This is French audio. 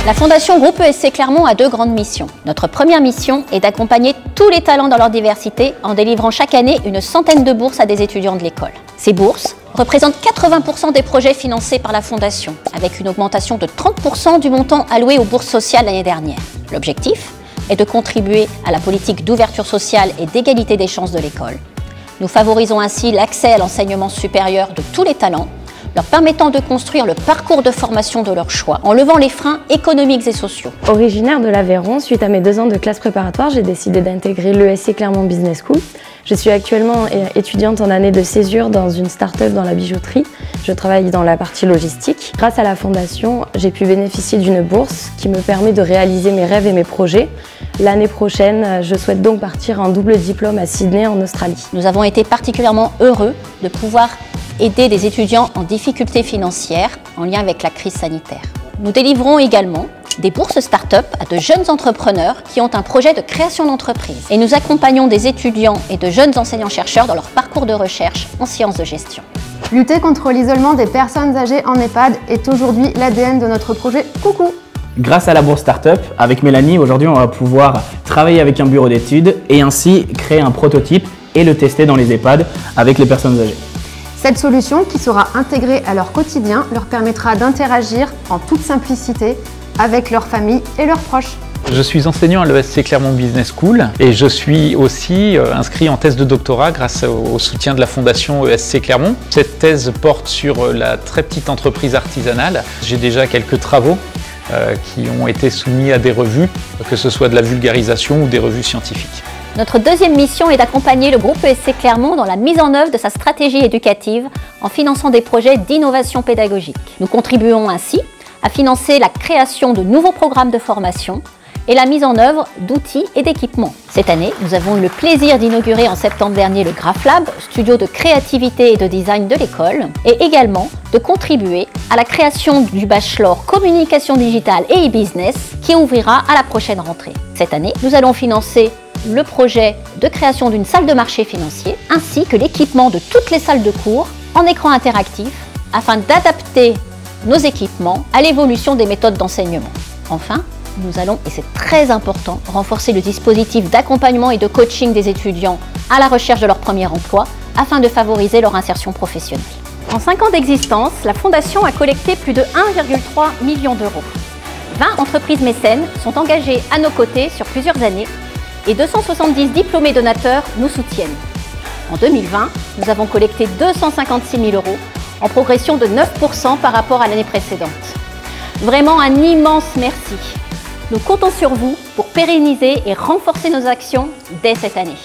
La Fondation Groupe ESC Clermont a deux grandes missions. Notre première mission est d'accompagner tous les talents dans leur diversité en délivrant chaque année une centaine de bourses à des étudiants de l'école. Ces bourses représentent 80% des projets financés par la Fondation, avec une augmentation de 30% du montant alloué aux bourses sociales l'année dernière. L'objectif est de contribuer à la politique d'ouverture sociale et d'égalité des chances de l'école. Nous favorisons ainsi l'accès à l'enseignement supérieur de tous les talents, leur permettant de construire le parcours de formation de leur choix, en levant les freins économiques et sociaux. Originaire de l'Aveyron, suite à mes 2 ans de classe préparatoire, j'ai décidé d'intégrer l'ESC Clermont Business School. Je suis actuellement étudiante en année de césure dans une start-up dans la bijouterie. Je travaille dans la partie logistique. Grâce à la Fondation, j'ai pu bénéficier d'une bourse qui me permet de réaliser mes rêves et mes projets. L'année prochaine, je souhaite donc partir en double diplôme à Sydney, en Australie. Nous avons été particulièrement heureux de pouvoir aider des étudiants en difficulté financière en lien avec la crise sanitaire. Nous délivrons également des bourses start-up à de jeunes entrepreneurs qui ont un projet de création d'entreprise. Et nous accompagnons des étudiants et de jeunes enseignants-chercheurs dans leur parcours de recherche en sciences de gestion. Lutter contre l'isolement des personnes âgées en EHPAD est aujourd'hui l'ADN de notre projet Coucou. Grâce à la bourse Startup, avec Mélanie, aujourd'hui on va pouvoir travailler avec un bureau d'études et ainsi créer un prototype et le tester dans les EHPAD avec les personnes âgées. Cette solution, qui sera intégrée à leur quotidien, leur permettra d'interagir en toute simplicité avec leur famille et leurs proches. Je suis enseignant à l'ESC Clermont Business School et je suis aussi inscrit en thèse de doctorat grâce au soutien de la Fondation ESC Clermont. Cette thèse porte sur la très petite entreprise artisanale. J'ai déjà quelques travaux qui ont été soumis à des revues, que ce soit de la vulgarisation ou des revues scientifiques. Notre deuxième mission est d'accompagner le groupe ESC Clermont dans la mise en œuvre de sa stratégie éducative en finançant des projets d'innovation pédagogique. Nous contribuons ainsi à financer la création de nouveaux programmes de formation et la mise en œuvre d'outils et d'équipements. Cette année, nous avons eu le plaisir d'inaugurer en septembre dernier le GraphLab, studio de créativité et de design de l'école, et également de contribuer à la création du bachelor communication digitale et e-business qui ouvrira à la prochaine rentrée. Cette année, nous allons financer le projet de création d'une salle de marché financier ainsi que l'équipement de toutes les salles de cours en écran interactif afin d'adapter nos équipements à l'évolution des méthodes d'enseignement. Enfin, nous allons, et c'est très important, renforcer le dispositif d'accompagnement et de coaching des étudiants à la recherche de leur premier emploi afin de favoriser leur insertion professionnelle. En 5 ans d'existence, la Fondation a collecté plus de 1,3 million d'euros. 20 entreprises mécènes sont engagées à nos côtés sur plusieurs années et 270 diplômés donateurs nous soutiennent. En 2020, nous avons collecté 256 000 euros, en progression de 9% par rapport à l'année précédente. Vraiment un immense merci. Nous comptons sur vous pour pérenniser et renforcer nos actions dès cette année.